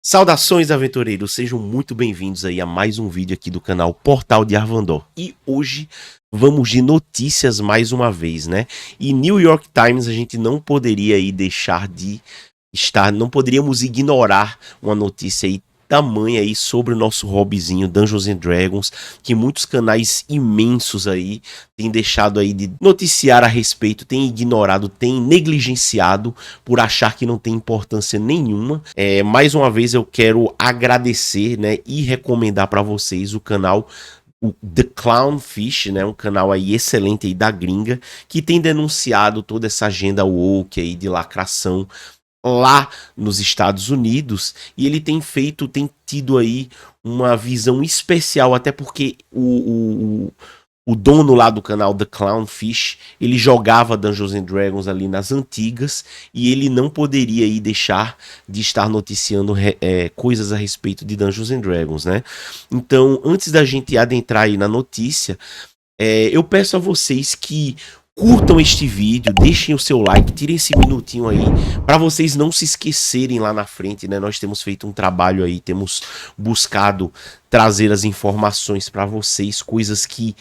Saudações, aventureiros! Sejam muito bem-vindos aí a mais um vídeo aqui do canal Portal de Arvandor. E hoje vamos de notícias mais uma vez, né? E New York Times a gente não poderia aí deixar de estar, não poderíamos ignorar uma notícia aí tamanha aí sobre o nosso hobbyzinho Dungeons and Dragons, que muitos canais imensos aí têm deixado aí de noticiar a respeito, têm ignorado, têm negligenciado por achar que não tem importância nenhuma. Mais uma vez eu quero agradecer, né, e recomendar para vocês o canal o The Clownfish, né, um canal aí excelente aí da gringa, que tem denunciado toda essa agenda woke aí de lacração lá nos Estados Unidos, e ele tem tido aí uma visão especial, até porque o dono lá do canal The Clownfish, ele jogava Dungeons and Dragons ali nas antigas, e ele não poderia aí deixar de estar noticiando coisas a respeito de Dungeons and Dragons, né? Então, antes da gente adentrar aí na notícia, eu peço a vocês que curtam este vídeo, deixem o seu like, tirem esse minutinho aí, para vocês não se esquecerem lá na frente, né? Nós temos feito um trabalho aí, temos buscado trazer as informações para vocês, coisas que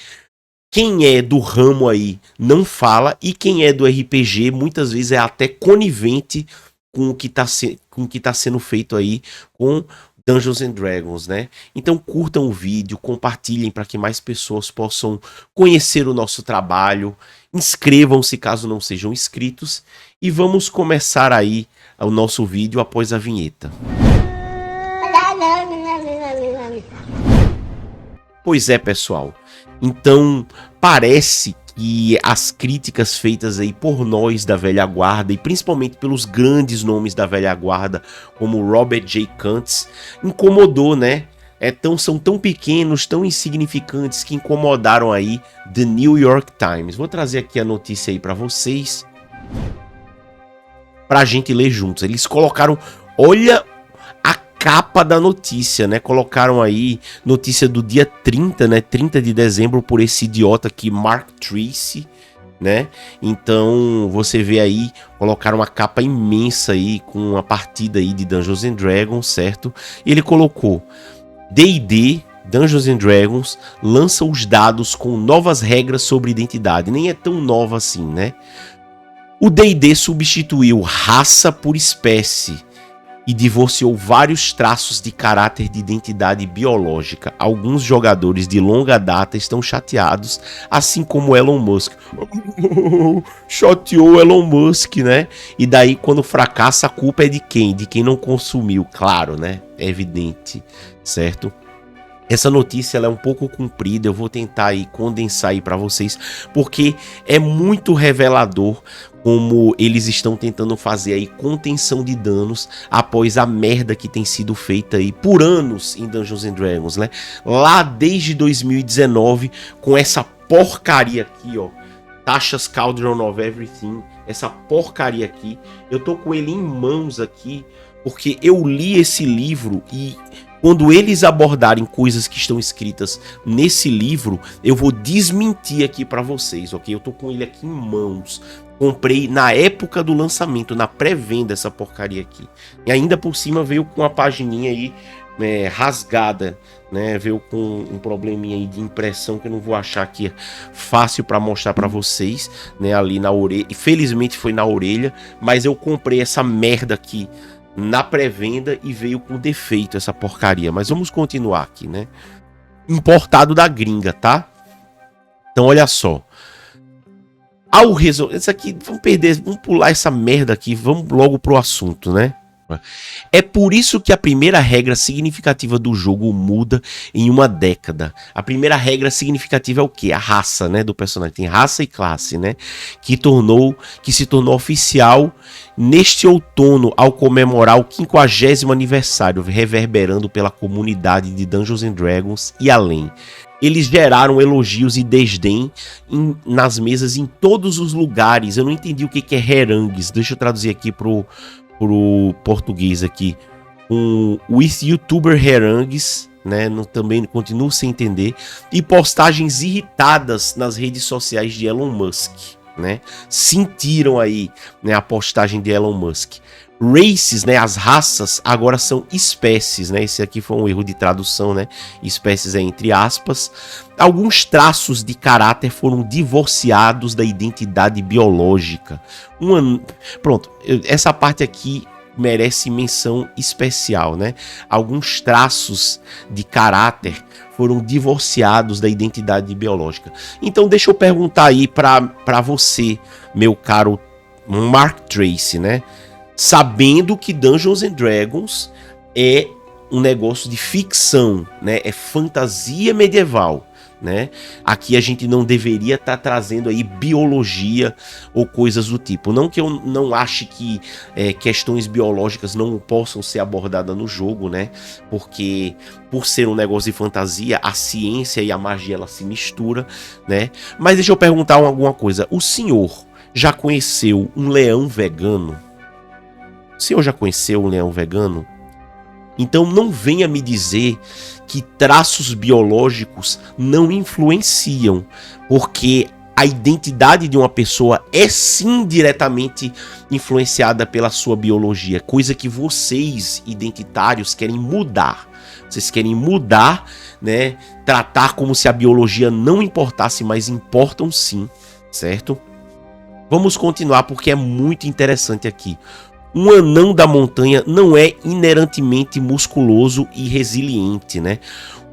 quem é do ramo aí não fala, e quem é do RPG muitas vezes é até conivente com o que tá sendo feito aí com Dungeons and Dragons, né? Então curtam o vídeo, compartilhem para que mais pessoas possam conhecer o nosso trabalho, inscrevam-se caso não sejam inscritos, e vamos começar aí o nosso vídeo após a vinheta. Pois é, pessoal, então parece que as críticas feitas aí por nós da velha guarda, e principalmente pelos grandes nomes da velha guarda, como Robert J. Kuntz, incomodou, né? São tão pequenos, tão insignificantes, que incomodaram aí The New York Times. Vou trazer aqui a notícia aí para vocês, pra gente ler juntos. Eles colocaram, olha a capa da notícia, né? Colocaram aí notícia do dia 30, né? 30 de dezembro, por esse idiota aqui, Mark Tracy, né? Então você vê aí, colocaram uma capa imensa aí com uma partida aí de Dungeons and Dragons, certo? E ele colocou: D&D Dungeons and Dragons lança os dados com novas regras sobre identidade. Nem é tão nova assim, né? O D&D substituiu raça por espécie e divorciou vários traços de caráter de identidade biológica. Alguns jogadores de longa data estão chateados, assim como Elon Musk. Chateou Elon Musk, né? E daí, quando fracassa, a culpa é de quem? De quem não consumiu, claro, né? É evidente, certo? Essa notícia ela é um pouco comprida, eu vou tentar aí condensar aí para vocês, porque é muito revelador como eles estão tentando fazer aí contenção de danos após a merda que tem sido feita aí por anos em Dungeons and Dragons, né? Lá desde 2019, com essa porcaria aqui, ó, Tasha's Cauldron of Everything, essa porcaria aqui, eu tô com ele em mãos aqui, porque eu li esse livro e quando eles abordarem coisas que estão escritas nesse livro, eu vou desmentir aqui para vocês, ok? Eu tô com ele aqui em mãos. Comprei na época do lançamento, na pré-venda, essa porcaria aqui. E ainda por cima veio com uma pagininha aí rasgada, né? Veio com um probleminha aí de impressão que eu não vou achar aqui fácil para mostrar para vocês, né? Ali na orelha. E felizmente foi na orelha, mas eu comprei essa merda aqui na pré-venda e veio com defeito essa porcaria. Mas vamos continuar aqui, né? Importado da gringa, tá? Então olha só. Ao resolver isso aqui, vamos pular essa merda aqui, vamos logo pro assunto, né? É por isso que a primeira regra significativa do jogo muda em uma década. A primeira regra significativa é o quê? A raça, né, do personagem. Tem raça e classe, né? Que se tornou oficial neste outono ao comemorar o 50º aniversário, reverberando pela comunidade de Dungeons and Dragons e além. Eles geraram elogios e desdém nas mesas em todos os lugares. Eu não entendi o que é herangues. Deixa eu traduzir aqui pro português aqui. With YouTuber herangues, né? Também continuo sem entender. E postagens irritadas nas redes sociais de Elon Musk, né? Sentiram aí, né, a postagem de Elon Musk. Races, né, as raças, agora são espécies, né? Esse aqui foi um erro de tradução, né? Espécies é entre aspas. Alguns traços de caráter foram divorciados da identidade biológica. Pronto, essa parte aqui merece menção especial, né? Alguns traços de caráter foram divorciados da identidade biológica. Então deixa eu perguntar aí para você, meu caro Mark Tracy, né? Sabendo que Dungeons and Dragons é um negócio de ficção, né? É fantasia medieval, né? Aqui a gente não deveria estar trazendo aí biologia ou coisas do tipo. Não que eu não ache que questões biológicas não possam ser abordadas no jogo, né? Porque por ser um negócio de fantasia, a ciência e a magia ela se mistura, né? Mas deixa eu perguntar alguma coisa. O senhor já conheceu um leão vegano? O senhor já conheceu um leão vegano? Então não venha me dizer que traços biológicos não influenciam, porque a identidade de uma pessoa é sim diretamente influenciada pela sua biologia, coisa que vocês, identitários, querem mudar. Vocês querem mudar, né? Tratar como se a biologia não importasse, mas importam sim, certo? Vamos continuar porque é muito interessante aqui. Um anão da montanha não é inerentemente musculoso e resiliente, né?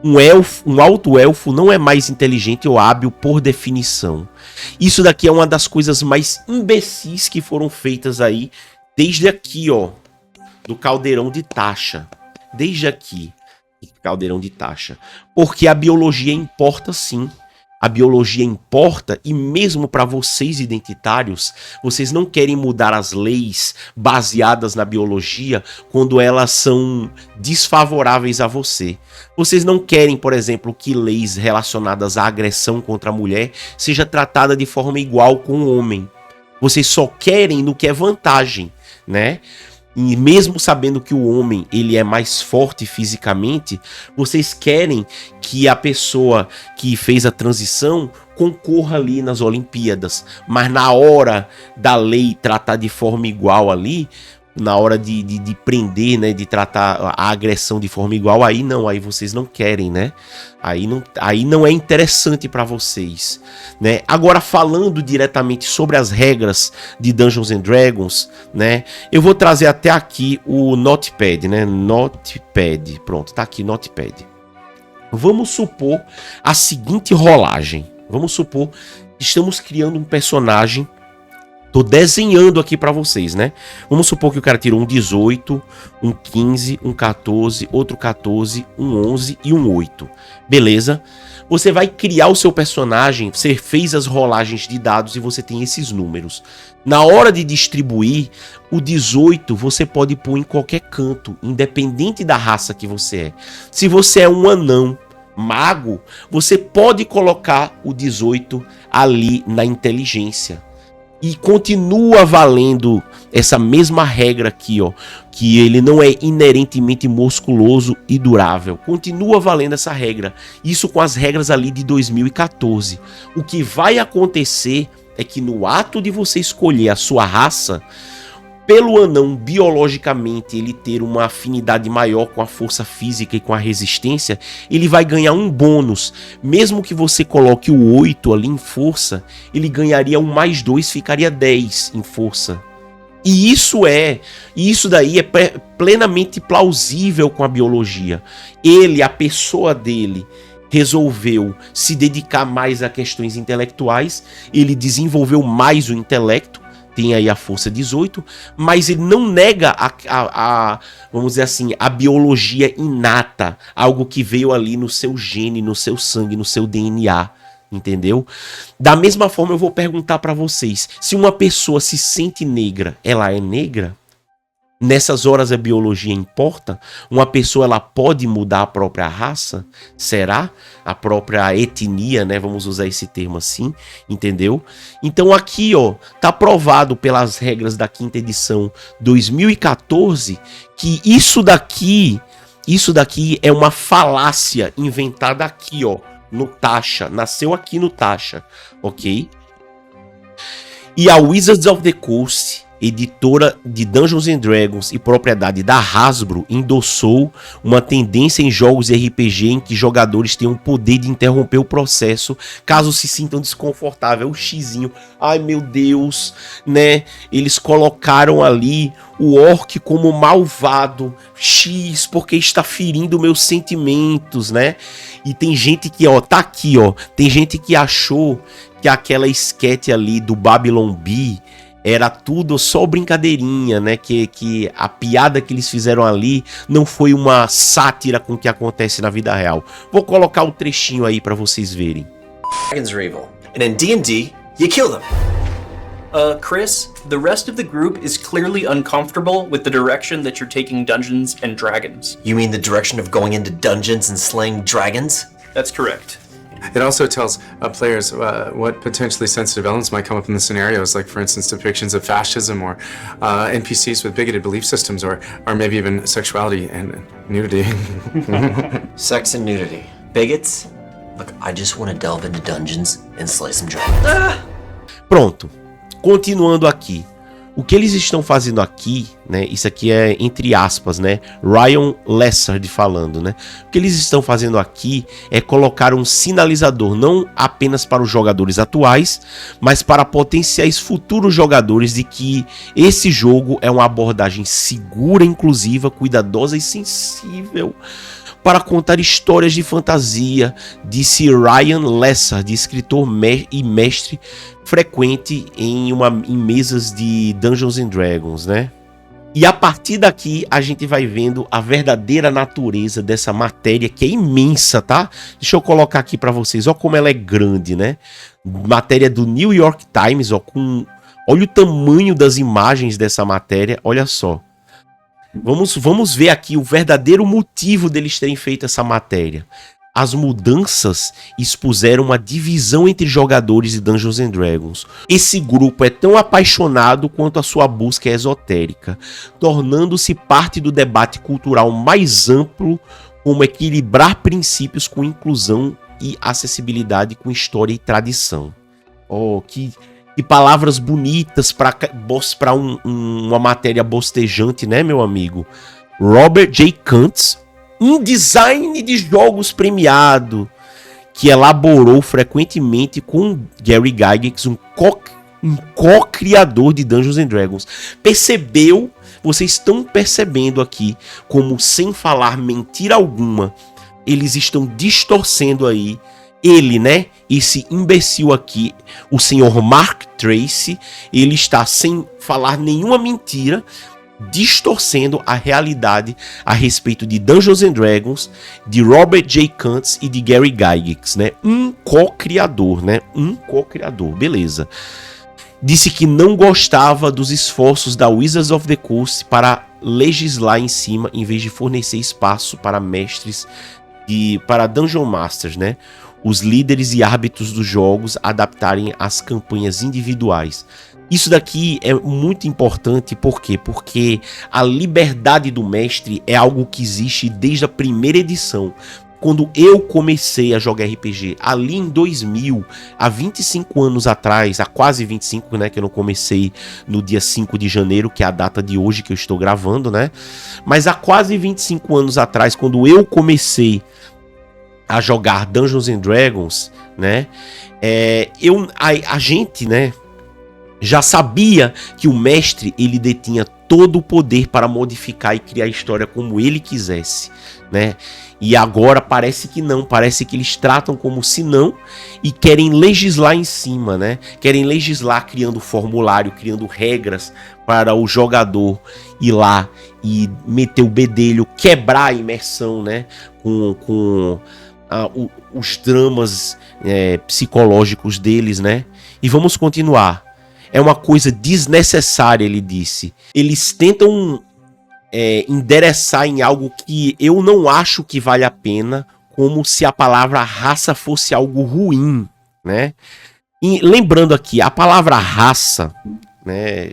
Um alto elfo não é mais inteligente ou hábil por definição. Isso daqui é uma das coisas mais imbecis que foram feitas aí, desde aqui, ó, do Caldeirão de Taxa. Desde aqui, Caldeirão de Taxa. Porque a biologia importa sim. A biologia importa e mesmo para vocês identitários, vocês não querem mudar as leis baseadas na biologia quando elas são desfavoráveis a você. Vocês não querem, por exemplo, que leis relacionadas à agressão contra a mulher seja tratada de forma igual com o homem. Vocês só querem no que é vantagem, né? E mesmo sabendo que o homem ele é mais forte fisicamente, vocês querem que a pessoa que fez a transição concorra ali nas Olimpíadas. Mas na hora da lei tratar de forma igual ali, na hora de prender, né, de tratar a agressão de forma igual, aí não, aí vocês não querem, né? Aí não é interessante para vocês, né? Agora falando diretamente sobre as regras de Dungeons and Dragons, né? Eu vou trazer até aqui o Notepad, né? Notepad, pronto, tá aqui Notepad. Vamos supor a seguinte rolagem. Vamos supor que estamos criando um personagem. Tô desenhando aqui para vocês, né? Vamos supor que o cara tirou um 18, um 15, um 14, outro 14, um 11 e um 8. Beleza? Você vai criar o seu personagem, você fez as rolagens de dados e você tem esses números. Na hora de distribuir, o 18 você pode pôr em qualquer canto, independente da raça que você é. Se você é um anão, mago, você pode colocar o 18 ali na inteligência. E continua valendo essa mesma regra aqui, ó, que ele não é inerentemente musculoso e durável. Continua valendo essa regra. Isso com as regras ali de 2014. O que vai acontecer é que no ato de você escolher a sua raça, pelo anão biologicamente ele ter uma afinidade maior com a força física e com a resistência, ele vai ganhar um bônus. Mesmo que você coloque o 8 ali em força, ele ganharia um mais 2, ficaria 10 em força. E isso daí é plenamente plausível com a biologia. A pessoa dele, resolveu se dedicar mais a questões intelectuais, ele desenvolveu mais o intelecto, tem aí a força 18, mas ele não nega vamos dizer assim, a biologia inata, algo que veio ali no seu gene, no seu sangue, no seu DNA, entendeu? Da mesma forma eu vou perguntar para vocês, se uma pessoa se sente negra, ela é negra? Nessas horas a biologia importa? Uma pessoa ela pode mudar a própria raça? Será? A própria etnia, né? Vamos usar esse termo assim, entendeu? Então aqui, ó, tá provado pelas regras da quinta edição 2014 que isso daqui é uma falácia inventada aqui, ó, no Taxa, nasceu aqui no Taxa, ok? E a Wizards of the Coast editora de Dungeons and Dragons e propriedade da Hasbro, endossou uma tendência em jogos RPG em que jogadores tenham o poder de interromper o processo caso se sintam desconfortáveis. O xizinho, ai meu Deus, né? Eles colocaram ali o orc como malvado, X, porque está ferindo meus sentimentos, né? E tem gente que, ó, tá aqui, ó, tem gente que achou que aquela esquete ali do Babylon Bee era tudo só brincadeirinha, né? Que a piada que eles fizeram ali não foi uma sátira com o que acontece na vida real. Vou colocar o trechinho aí pra vocês verem. Dragons are evil, and in D&D, you kill them. Chris, the rest of the group is clearly uncomfortable with the direction that you're taking Dungeons and Dragons. You mean the direction of going into dungeons and slaying dragons? That's correct. It also tells players what potentially sensitive elements might come up in the scenarios, like, for instance, depictions of fascism or NPCs with bigoted belief systems or maybe even sexuality and nudity. Sex and nudity. Bigots? Look, I just want to delve into dungeons and slay some dragons. Pronto. Continuando aqui. O que eles estão fazendo aqui, né? Isso aqui é entre aspas, né? Ryan Lessard falando, né? O que eles estão fazendo aqui é colocar um sinalizador não apenas para os jogadores atuais, mas para potenciais futuros jogadores de que esse jogo é uma abordagem segura, inclusiva, cuidadosa e sensível para contar histórias de fantasia, disse Ryan Lessard, escritor e mestre frequente em mesas de Dungeons and Dragons, né? E a partir daqui a gente vai vendo a verdadeira natureza dessa matéria, que é imensa, tá? Deixa eu colocar aqui para vocês, ó como ela é grande, né? Matéria do New York Times, ó, olha o tamanho das imagens dessa matéria, olha só. Vamos ver aqui o verdadeiro motivo deles terem feito essa matéria. As mudanças expuseram uma divisão entre jogadores de Dungeons and Dragons. Esse grupo é tão apaixonado quanto a sua busca é esotérica, tornando-se parte do debate cultural mais amplo, como equilibrar princípios com inclusão e acessibilidade com história e tradição. Oh, que palavras bonitas para uma matéria bostejante, né, meu amigo? Robert J. Kuntz, um design de jogos premiado, que elaborou frequentemente com Gary Gygax, um co-criador de Dungeons and Dragons. Vocês estão percebendo aqui como, sem falar mentira alguma, eles estão distorcendo aí ele, né? Esse imbecil aqui, o senhor Mark Tracy, ele está, sem falar nenhuma mentira, distorcendo a realidade a respeito de Dungeons and Dragons, de Robert J. Kuntz e de Gary Gygax, né? Um co-criador, né? Um co-criador, beleza. Disse que não gostava dos esforços da Wizards of the Coast para legislar em cima, em vez de fornecer espaço para mestres para Dungeon Masters, né? Os líderes e árbitros dos jogos adaptarem as campanhas individuais. Isso daqui é muito importante, por quê? Porque a liberdade do mestre é algo que existe desde a primeira edição. Quando eu comecei a jogar RPG, ali em 2000, há 25 anos atrás, há quase 25, né, que eu não comecei no dia 5 de janeiro, que é a data de hoje que eu estou gravando, né? Mas há quase 25 anos atrás, quando eu comecei a jogar Dungeons and Dragons, né, a gente, né, já sabia que o mestre, ele detinha todo o poder para modificar e criar a história como ele quisesse, né? E agora parece que não, parece que eles tratam como se não e querem legislar em cima, né? Querem legislar criando formulário, criando regras para o jogador ir lá e meter o bedelho, quebrar a imersão, né? Com os dramas psicológicos deles, né? E vamos continuar. É uma coisa desnecessária, ele disse. Eles tentam endereçar em algo que eu não acho que vale a pena, como se a palavra raça fosse algo ruim, né? E lembrando aqui, a palavra raça, né?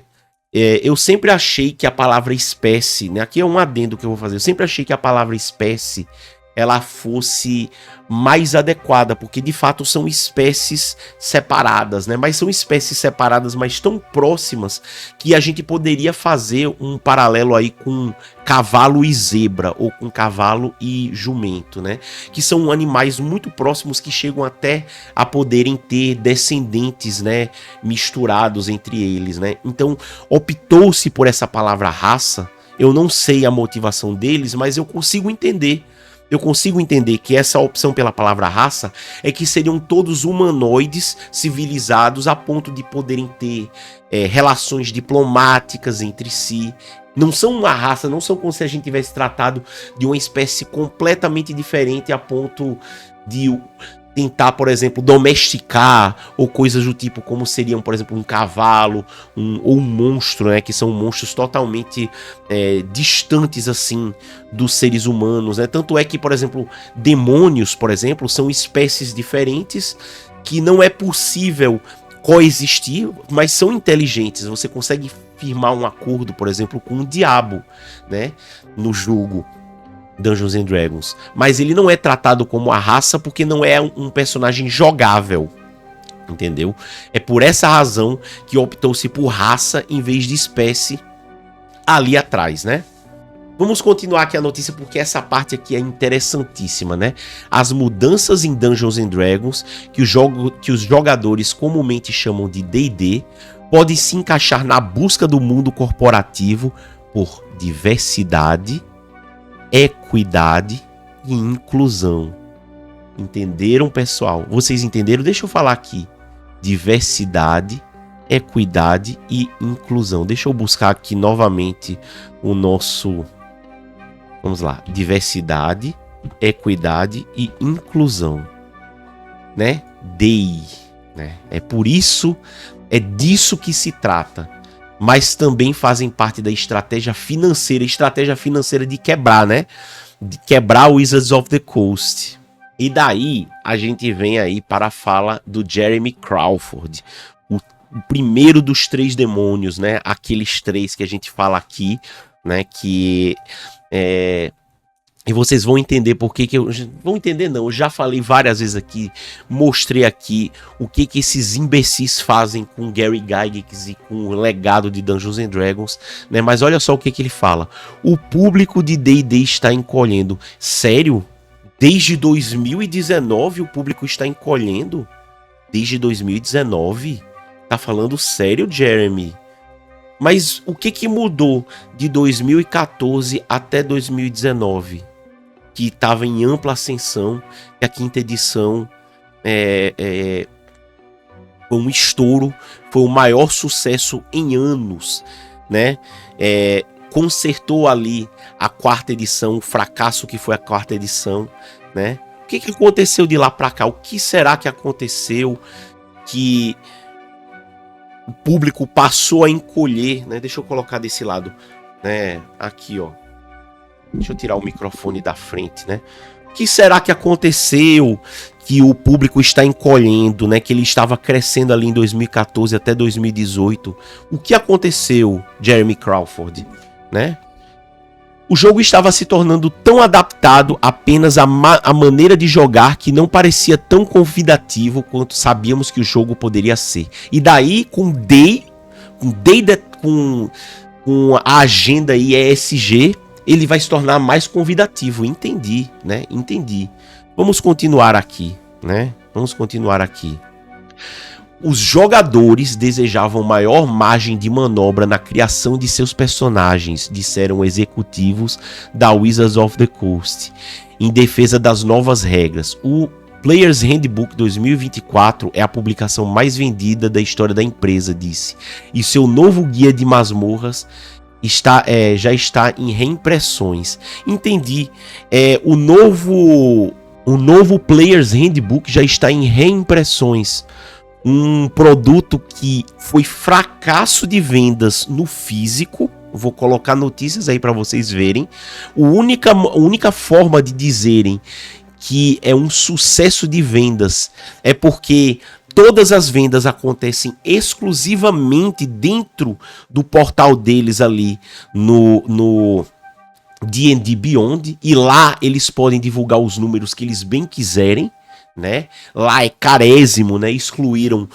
Eu sempre achei que a palavra espécie, né? Aqui é um adendo que eu vou fazer. Eu sempre achei que a palavra espécie ela fosse mais adequada, porque de fato são espécies separadas, né? Mas são espécies separadas, mas tão próximas que a gente poderia fazer um paralelo aí com cavalo e zebra, ou com cavalo e jumento, né? Que são animais muito próximos que chegam até a poderem ter descendentes, né? Misturados entre eles, né? Então optou-se por essa palavra raça. Eu não sei a motivação deles, mas eu consigo entender. Eu consigo entender que essa opção pela palavra raça é que seriam todos humanoides civilizados a ponto de poderem ter relações diplomáticas entre si. Não são uma raça, não são como se a gente tivesse tratado de uma espécie completamente diferente a ponto de tentar, por exemplo, domesticar ou coisas do tipo como seriam, por exemplo, um cavalo ou um monstro, né? Que são monstros totalmente distantes, assim, dos seres humanos, né? Tanto é que, por exemplo, demônios, por exemplo, são espécies diferentes que não é possível coexistir, mas são inteligentes. Você consegue firmar um acordo, por exemplo, com o diabo, né? No jogo Dungeons and Dragons, mas ele não é tratado como a raça porque não é um personagem jogável, entendeu? É por essa razão que optou-se por raça em vez de espécie ali atrás, né? Vamos continuar aqui a notícia porque essa parte aqui é interessantíssima, né? As mudanças em Dungeons and Dragons que os jogadores comumente chamam de D&D podem se encaixar na busca do mundo corporativo por diversidade, equidade e inclusão. Entenderam, pessoal? Vocês entenderam? Deixa eu falar aqui. Diversidade, equidade e inclusão. Deixa eu buscar aqui novamente o nosso... Vamos lá. Diversidade, equidade e inclusão. Né? DEI. Né? É por isso, é disso que se trata. Mas também fazem parte da estratégia financeira de quebrar, né? De quebrar o Wizards of the Coast. E daí a gente vem aí para a fala do Jeremy Crawford, o primeiro dos 3 demônios, né? Aqueles 3 que a gente fala aqui, né? Que e vocês vão entender por que eu... Vão entender não, eu já falei várias vezes aqui, mostrei aqui o que esses imbecis fazem com Gary Gygax e com o legado de Dungeons and Dragons, né? Mas olha só o que ele fala. O público de D&D está encolhendo. Sério? Desde 2019 o público está encolhendo? Desde 2019? Tá falando sério, Jeremy? Mas o que mudou de 2014 até 2019? Que estava em ampla ascensão, que a 5ª edição foi um estouro, foi o maior sucesso em anos, né? Consertou ali a 4ª edição, o fracasso que foi a 4ª edição, né? O que aconteceu de lá para cá? O que será que aconteceu que o público passou a encolher, né? Deixa eu colocar desse lado, né? Aqui, ó. Deixa eu tirar o microfone da frente, né? O que será que aconteceu que o público está encolhendo, né? Que ele estava crescendo ali em 2014 até 2018. O que aconteceu, Jeremy Crawford, né? O jogo estava se tornando tão adaptado apenas à maneira de jogar que não parecia tão convidativo quanto sabíamos que o jogo poderia ser. E daí, com a agenda aí ESG, ele vai se tornar mais convidativo. Entendi, né? Entendi. Vamos continuar aqui, né? Vamos continuar aqui. Os jogadores desejavam maior margem de manobra na criação de seus personagens, disseram executivos da Wizards of the Coast, em defesa das novas regras. O Player's Handbook 2024 é a publicação mais vendida da história da empresa, disse, e seu novo guia de masmorras já está em reimpressões. Entendi. O novo Player's Handbook já está em reimpressões. Um produto que foi fracasso de vendas no físico. Vou colocar notícias aí para vocês verem. A única forma de dizerem que é um sucesso de vendas é porque todas as vendas acontecem exclusivamente dentro do portal deles ali no D&D Beyond, e lá eles podem divulgar os números que eles bem quiserem, né? Lá é carésimo, né? Excluíram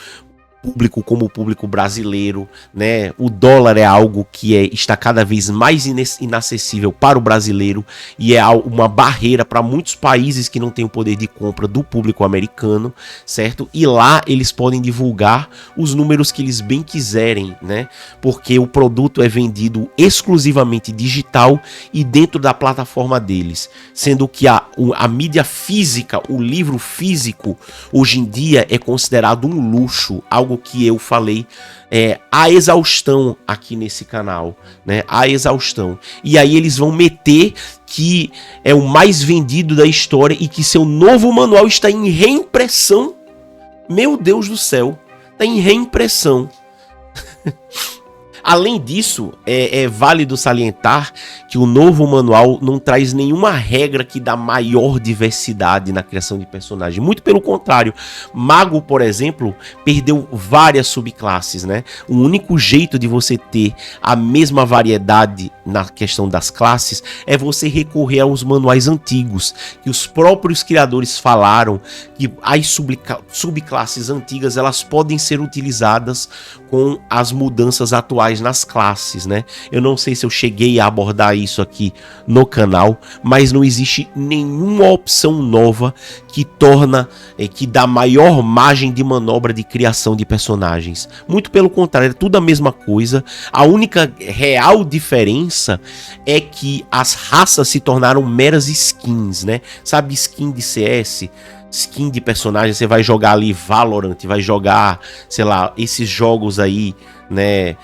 público como o público brasileiro, né? O dólar é algo que está cada vez mais inacessível para o brasileiro e é uma barreira para muitos países que não têm o poder de compra do público americano, certo? E lá eles podem divulgar os números que eles bem quiserem, né? Porque o produto é vendido exclusivamente digital e dentro da plataforma deles, sendo que a mídia física, o livro físico, hoje em dia é considerado um luxo, algo que eu falei a exaustão aqui nesse canal, né? A exaustão. E aí eles vão meter que é o mais vendido da história e que seu novo manual está em reimpressão. Meu Deus do céu, está em reimpressão. Além disso, é válido salientar que o novo manual não traz nenhuma regra que dá maior diversidade na criação de personagem. Muito pelo contrário, Mago, por exemplo, perdeu várias subclasses, né? O único jeito de você ter a mesma variedade na questão das classes é você recorrer aos manuais antigos, que os próprios criadores falaram que as subclasses antigas elas podem ser utilizadas com as mudanças atuais nas classes, né? Eu não sei se eu cheguei a abordar isso aqui no canal, mas não existe nenhuma opção nova que torna, que dá maior margem de manobra de criação de personagens. Muito pelo contrário, é tudo a mesma coisa. A única real diferença é que as raças se tornaram meras skins, né? Sabe, skin de CS? Skin de personagem, você vai jogar ali Valorant, vai jogar, sei lá, esses jogos aí, né,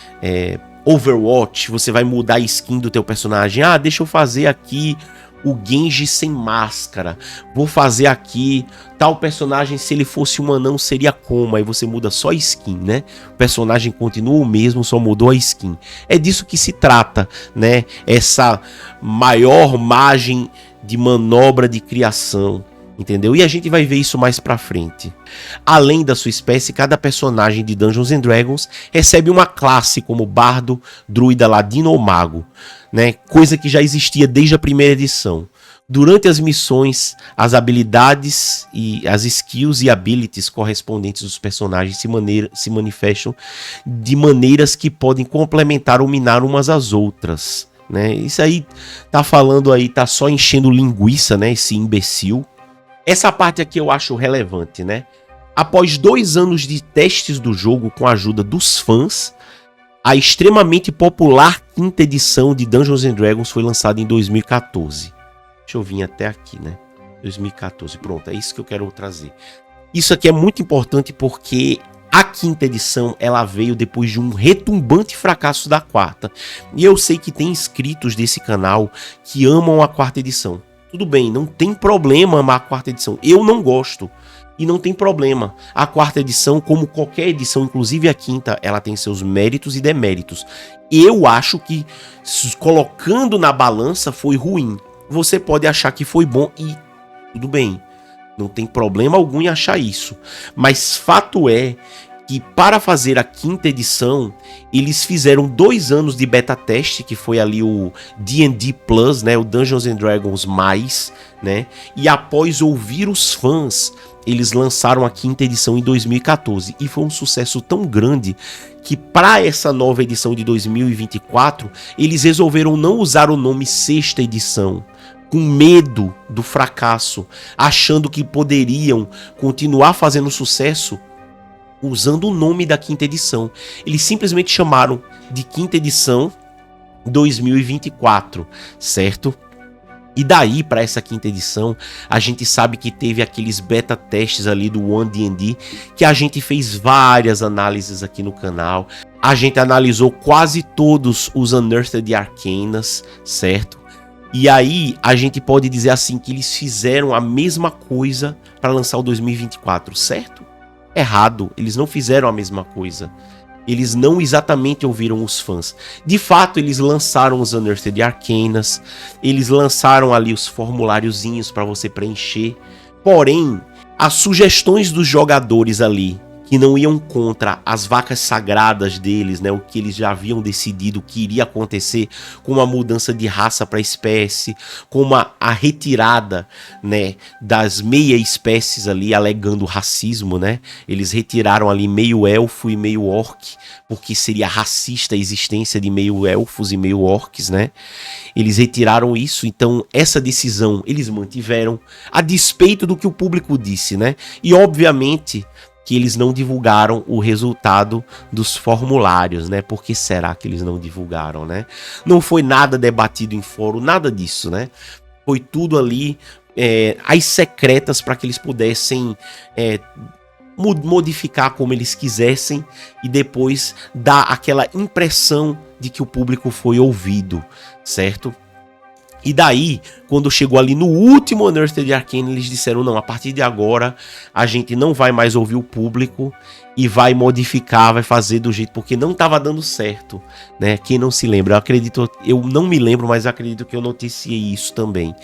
Overwatch, você vai mudar a skin do teu personagem. Ah, deixa eu fazer aqui o Genji sem máscara, vou fazer aqui tal personagem, se ele fosse um anão seria como, aí você muda só a skin, né? O personagem continua o mesmo, só mudou a skin. É disso que se trata, né? Essa maior margem de manobra de criação, entendeu? E a gente vai ver isso mais pra frente. Além da sua espécie, cada personagem de Dungeons & Dragons recebe uma classe como bardo, druida, ladino ou mago, né? Coisa que já existia desde a primeira edição. Durante as missões, as habilidades e as skills e abilities correspondentes dos personagens se manifestam de maneiras que podem complementar ou minar umas às outras, né? Isso aí tá falando aí, tá só enchendo linguiça, né? Esse imbecil. Essa parte aqui eu acho relevante, né? Após 2 anos de testes do jogo com a ajuda dos fãs, a extremamente popular 5ª edição de Dungeons & Dragons foi lançada em 2014. Deixa eu vir até aqui, né? 2014, pronto, é isso que eu quero trazer. Isso aqui é muito importante porque a 5ª edição, ela veio depois de um retumbante fracasso da 4ª. E eu sei que tem inscritos desse canal que amam a 4ª edição. Tudo bem, não tem problema amar a 4ª edição. Eu não gosto. E não tem problema. A 4ª edição, como qualquer edição, inclusive a 5ª, ela tem seus méritos e deméritos. Eu acho que, colocando na balança, foi ruim. Você pode achar que foi bom e tudo bem. Não tem problema algum em achar isso. Mas fato é que para fazer a 5ª edição, eles fizeram 2 anos de beta teste, que foi ali o D&D Plus, né, o Dungeons & Dragons+, né, e após ouvir os fãs, eles lançaram a 5ª edição em 2014, e foi um sucesso tão grande que para essa nova edição de 2024, eles resolveram não usar o nome 6ª edição, com medo do fracasso, achando que poderiam continuar fazendo sucesso usando o nome da 5ª edição. Eles simplesmente chamaram de 5ª edição 2024, certo? E daí para essa 5ª edição, a gente sabe que teve aqueles beta testes ali do One D&D, que a gente fez várias análises aqui no canal. A gente analisou quase todos os Unearthed Arcanas, certo? E aí a gente pode dizer assim que eles fizeram a mesma coisa para lançar o 2024, certo? Errado, eles não fizeram a mesma coisa. Eles não exatamente ouviram os fãs. De fato, eles lançaram os Unearthed Arcanas, eles lançaram ali os formuláriozinhos para você preencher. Porém, as sugestões dos jogadores ali, que não iam contra as vacas sagradas deles, né, o que eles já haviam decidido que iria acontecer, com uma mudança de raça para espécie, com a retirada, né, das meia espécies ali, alegando racismo, né? Eles retiraram ali meio elfo e meio orc, porque seria racista a existência de meio elfos e meio orcs, né? Eles retiraram isso, então essa decisão eles mantiveram, a despeito do que o público disse, né? E obviamente que eles não divulgaram o resultado dos formulários, né? Por que será que eles não divulgaram, né? Não foi nada debatido em fórum, nada disso, né? Foi tudo ali às secretas para que eles pudessem modificar como eles quisessem e depois dar aquela impressão de que o público foi ouvido, certo? E daí, quando chegou ali no último Unearthed Arcane, eles disseram, não, a partir de agora a gente não vai mais ouvir o público e vai modificar, vai fazer do jeito, porque não estava dando certo, né? Quem não se lembra, eu não me lembro, mas acredito que eu noticiei isso também.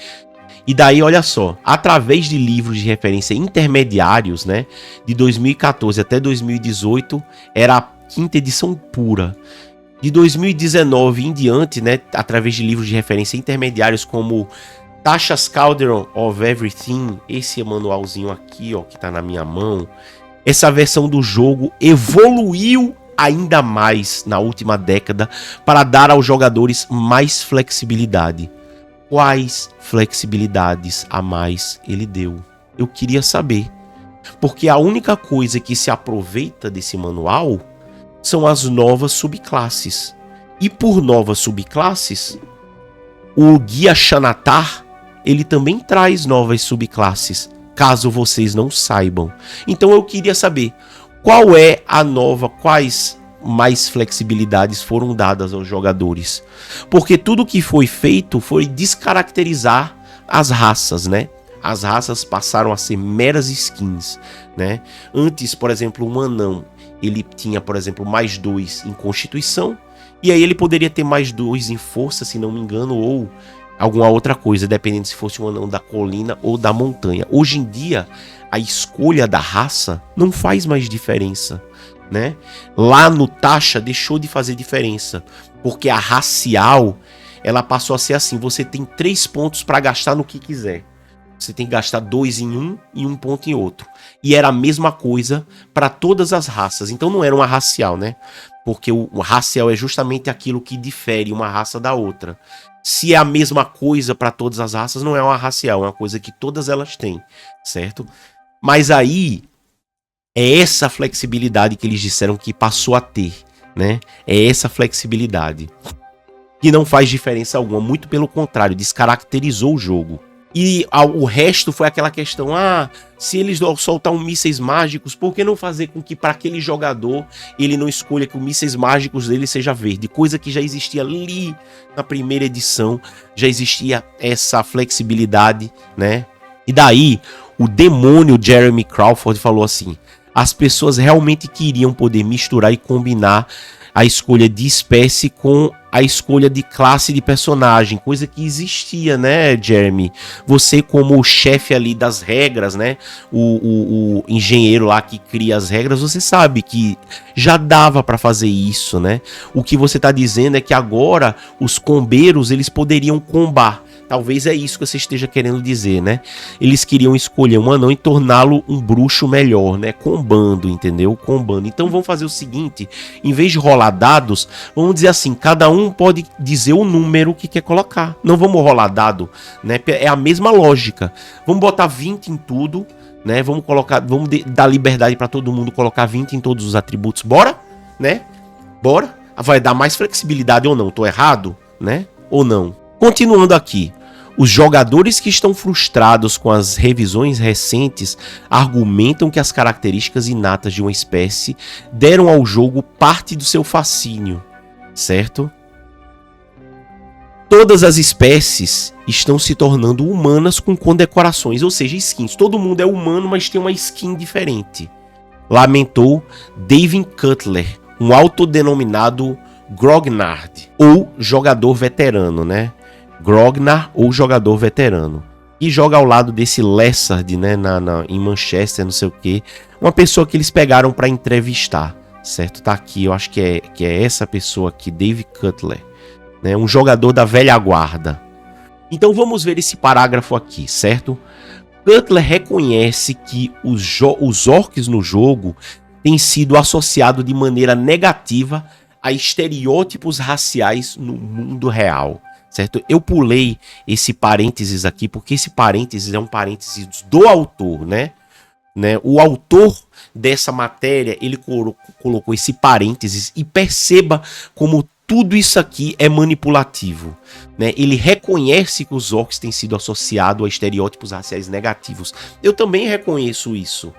E daí, olha só, através de livros de referência intermediários, né, de 2014 até 2018, era a 5ª edição pura. De 2019 em diante, né, através de livros de referência intermediários como Tasha's Cauldron of Everything, esse manualzinho aqui, ó, que tá na minha mão, essa versão do jogo evoluiu ainda mais na última década para dar aos jogadores mais flexibilidade. Quais flexibilidades a mais ele deu? Eu queria saber. Porque a única coisa que se aproveita desse manual são as novas subclasses. E por novas subclasses, o Guia Xanatar, ele também traz novas subclasses, caso vocês não saibam. Então eu queria saber, qual é a nova, quais mais flexibilidades foram dadas aos jogadores? Porque tudo que foi feito foi descaracterizar as raças, né? As raças passaram a ser meras skins, né? Antes, por exemplo, um anão, ele tinha, por exemplo, mais 2 em constituição, e aí ele poderia ter mais 2 em força, se não me engano, ou alguma outra coisa, dependendo se fosse um anão da colina ou da montanha. Hoje em dia, a escolha da raça não faz mais diferença, né? Lá no Tasha deixou de fazer diferença, porque a racial, ela passou a ser assim, você tem 3 pontos para gastar no que quiser. Você tem que gastar 2 em um e 1 ponto em outro. E era a mesma coisa para todas as raças. Então não era uma racial, né? Porque o racial é justamente aquilo que difere uma raça da outra. Se é a mesma coisa para todas as raças, não é uma racial, é uma coisa que todas elas têm, certo? Mas aí é essa flexibilidade que eles disseram que passou a ter, né? É essa flexibilidade que não faz diferença alguma, muito pelo contrário, descaracterizou o jogo. E o resto foi aquela questão, se eles soltam mísseis mágicos, por que não fazer com que para aquele jogador ele não escolha que os mísseis mágicos dele seja verde? Coisa que já existia ali na primeira edição, já existia essa flexibilidade, né? E daí o demônio Jeremy Crawford falou assim, as pessoas realmente queriam poder misturar e combinar a escolha de espécie com a escolha de classe de personagem, coisa que existia, né, Jeremy? Você como o chefe ali das regras, né, o engenheiro lá que cria as regras, você sabe que já dava para fazer isso, né? O que você tá dizendo é que agora os combeiros, eles poderiam combar. Talvez é isso que você esteja querendo dizer, né? Eles queriam escolher um anão e torná-lo um bruxo melhor, né? Combando, entendeu? Combando. Então vamos fazer o seguinte, em vez de rolar dados, vamos dizer assim, cada um pode dizer o número que quer colocar. Não vamos rolar dado, né? É a mesma lógica. Vamos botar 20 em tudo, né? Vamos dar liberdade para todo mundo colocar 20 em todos os atributos. Bora? Né? Bora? Vai dar mais flexibilidade ou não? Tô errado, né? Ou não? Continuando aqui. Os jogadores que estão frustrados com as revisões recentes argumentam que as características inatas de uma espécie deram ao jogo parte do seu fascínio, certo? Todas as espécies estão se tornando humanas com condecorações, ou seja, skins. Todo mundo é humano, mas tem uma skin diferente. Lamentou David Cutler, um autodenominado Grognard, ou jogador veterano, né? Grognar ou jogador veterano. e joga ao lado desse Lessard, né, em Manchester, não sei o que, uma pessoa que eles pegaram para entrevistar, certo? Tá aqui, eu acho que é essa pessoa aqui, Dave Cutler, né, um jogador da velha guarda. Então vamos ver esse parágrafo aqui, certo? Cutler reconhece que os orcs no jogo têm sido associados de maneira negativa a estereótipos raciais no mundo real, certo? Eu pulei esse parênteses aqui porque esse parênteses é um parênteses do autor, né? O autor dessa matéria, ele colocou esse parênteses e perceba como tudo isso aqui é manipulativo, né? Ele reconhece que os orcs têm sido associados a estereótipos raciais negativos. Eu também reconheço isso.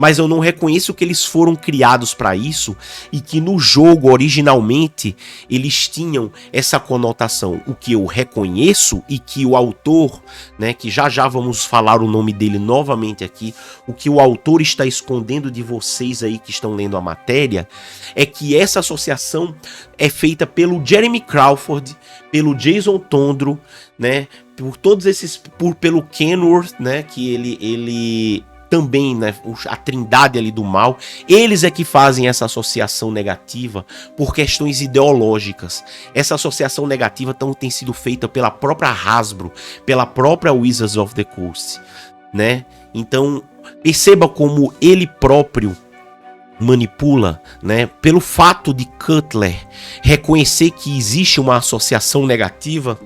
Mas eu não reconheço que eles foram criados para isso e que no jogo, originalmente, eles tinham essa conotação. O que eu reconheço e que o autor, né, que já vamos falar o nome dele novamente aqui, o que o autor está escondendo de vocês aí que estão lendo a matéria, é que essa associação é feita pelo Jeremy Crawford, pelo Jason Tondro, né, por todos esses, pelo Kenworth, né, que ele também, né, a trindade ali do mal, eles é que fazem essa associação negativa por questões ideológicas. Essa associação negativa tem sido feita pela própria Hasbro, pela própria Wizards of the Coast, né? Então, perceba como ele próprio manipula, né? Pelo fato de Cutler reconhecer que existe uma associação negativa,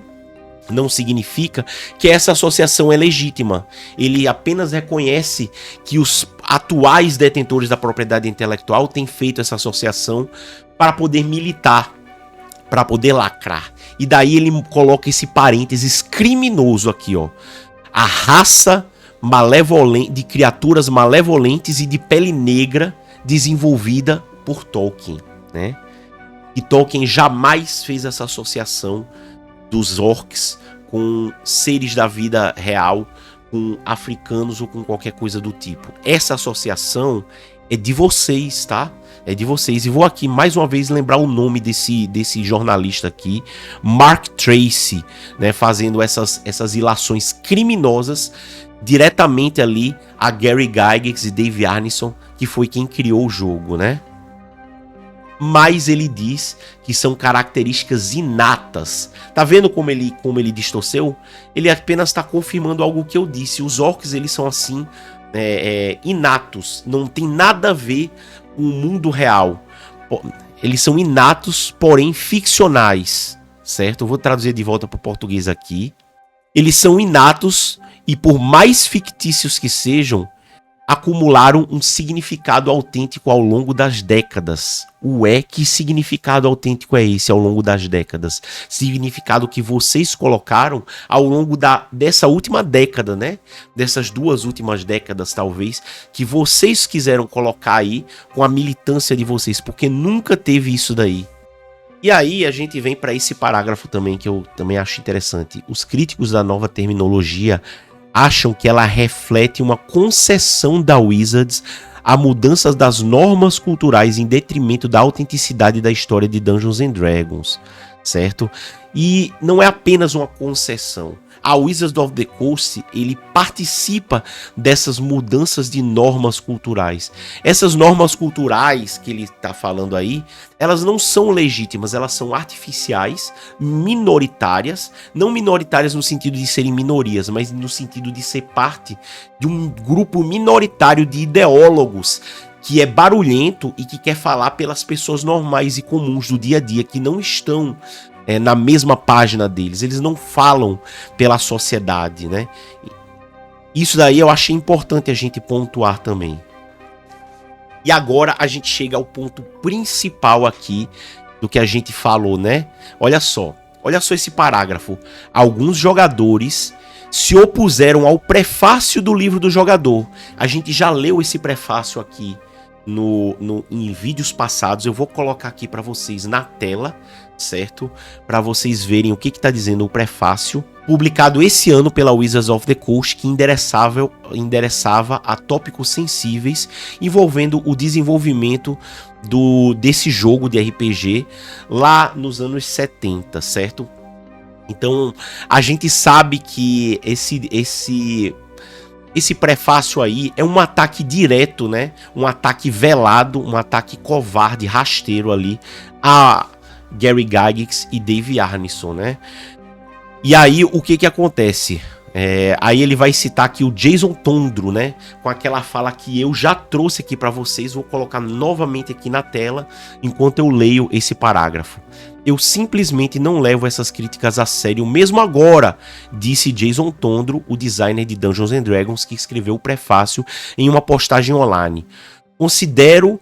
não significa que essa associação é legítima. Ele apenas reconhece que os atuais detentores da propriedade intelectual têm feito essa associação para poder militar, para poder lacrar. E daí ele coloca esse parênteses criminoso aqui, ó. A raça malevolente, de criaturas malevolentes e de pele negra desenvolvida por Tolkien, né? E Tolkien jamais fez essa associação dos orcs com seres da vida real, com africanos ou com qualquer coisa do tipo. Essa associação é de vocês, tá? É de vocês. E vou aqui mais uma vez lembrar o nome desse jornalista aqui, Mark Tracy, né, fazendo essas ilações criminosas diretamente ali a Gary Gygax e Dave Arneson, que foi quem criou o jogo, né? Mas ele diz que são características inatas. Tá vendo como ele distorceu? Ele apenas está confirmando algo que eu disse. Os orcs, eles são assim, inatos. Não tem nada a ver com o mundo real. Eles são inatos, porém ficcionais, certo? Eu vou traduzir de volta para o português aqui. Eles são inatos e, por mais fictícios que sejam, acumularam um significado autêntico ao longo das décadas. Que significado autêntico é esse ao longo das décadas? Significado que vocês colocaram ao longo dessa última década, né? Dessas 2 últimas décadas, talvez, que vocês quiseram colocar aí com a militância de vocês, porque nunca teve isso daí. E aí a gente vem para esse parágrafo também, que eu também acho interessante. Os críticos da nova terminologia acham que ela reflete uma concessão da Wizards a mudanças das normas culturais em detrimento da autenticidade da história de Dungeons & Dragons, certo? E não é apenas uma concessão. A Wizards of the Coast, ele participa dessas mudanças de normas culturais. Essas normas culturais que ele está falando aí, elas não são legítimas, elas são artificiais, minoritárias, não minoritárias no sentido de serem minorias, mas no sentido de ser parte de um grupo minoritário de ideólogos que é barulhento e que quer falar pelas pessoas normais e comuns do dia a dia, que não estão na mesma página deles, eles não falam pela sociedade, né? Isso daí eu achei importante a gente pontuar também. E agora a gente chega ao ponto principal aqui do que a gente falou, né? Olha só esse parágrafo. Alguns jogadores se opuseram ao prefácio do livro do jogador. A gente já leu esse prefácio aqui em vídeos passados. Eu vou colocar aqui para vocês na tela, certo? Para vocês verem o que está dizendo o prefácio, publicado esse ano pela Wizards of the Coast, que endereçava a tópicos sensíveis envolvendo o desenvolvimento desse jogo de RPG lá nos anos 70, certo? Então, a gente sabe que esse prefácio aí é um ataque direto, né? Um ataque velado, um ataque covarde, rasteiro ali a Gary Gygax e Dave Arneson, né? E aí, o que acontece? Aí ele vai citar aqui o Jason Tondro, né? Com aquela fala que eu já trouxe aqui para vocês, vou colocar novamente aqui na tela enquanto eu leio esse parágrafo. Eu simplesmente não levo essas críticas a sério, mesmo agora, disse Jason Tondro, o designer de Dungeons & Dragons, que escreveu o prefácio em uma postagem online. Considero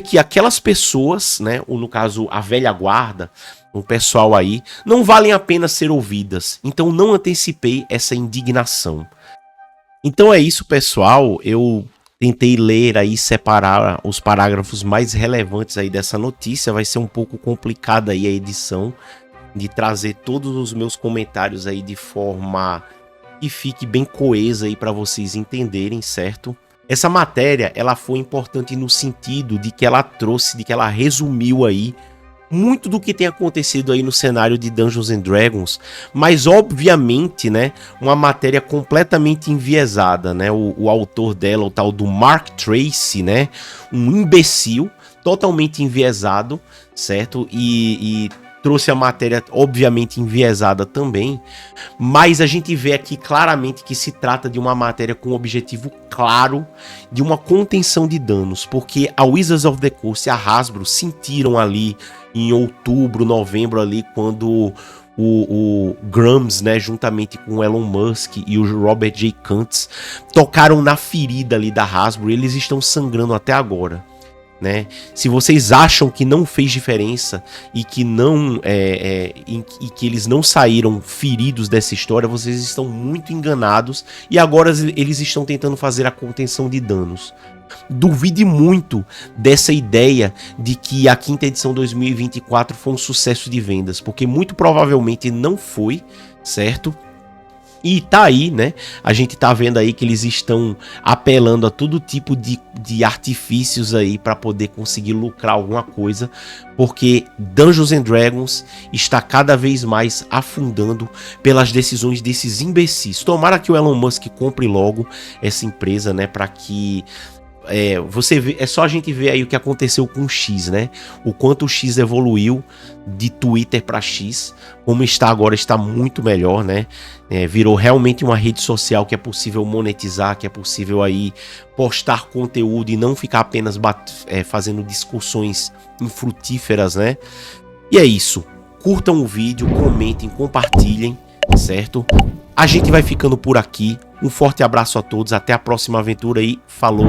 que aquelas pessoas, né, ou no caso a velha guarda, o pessoal aí, não valem a pena ser ouvidas. Então não antecipei essa indignação. Então é isso, pessoal. Eu tentei ler aí, separar os parágrafos mais relevantes aí dessa notícia. Vai ser um pouco complicada aí a edição de trazer todos os meus comentários aí de forma que fique bem coesa aí para vocês entenderem, certo? Essa matéria, ela foi importante no sentido de que ela trouxe, de que ela resumiu aí muito do que tem acontecido aí no cenário de Dungeons & Dragons, mas obviamente, né, uma matéria completamente enviesada, né, o autor dela, o tal do Mark Tracy, né, um imbecil, totalmente enviesado, certo, e trouxe a matéria obviamente enviesada também, mas a gente vê aqui claramente que se trata de uma matéria com um objetivo claro de uma contenção de danos, porque a Wizards of the Coast e a Hasbro sentiram ali em outubro, novembro ali, quando o Grams, né, juntamente com o Elon Musk e o Robert J. Kuntz, tocaram na ferida ali da Hasbro, e eles estão sangrando até agora. Né? Se vocês acham que não fez diferença e que não e que eles não saíram feridos dessa história, vocês estão muito enganados, e agora eles estão tentando fazer a contenção de danos. Duvide muito dessa ideia de que a quinta edição 2024 foi um sucesso de vendas, porque muito provavelmente não foi, certo? E tá aí, né? A gente tá vendo aí que eles estão apelando a todo tipo de artifícios aí para poder conseguir lucrar alguma coisa, porque Dungeons & Dragons está cada vez mais afundando pelas decisões desses imbecis. Tomara que o Elon Musk compre logo essa empresa, né? Para que você vê, é só a gente ver aí o que aconteceu com o X, né? O quanto o X evoluiu de Twitter para X, como está agora, está muito melhor, né? Virou realmente uma rede social que é possível monetizar, que é possível aí postar conteúdo e não ficar apenas fazendo discussões infrutíferas, né? E é isso. Curtam o vídeo, comentem, compartilhem, certo? A gente vai ficando por aqui. Um forte abraço a todos, até a próxima aventura e falou!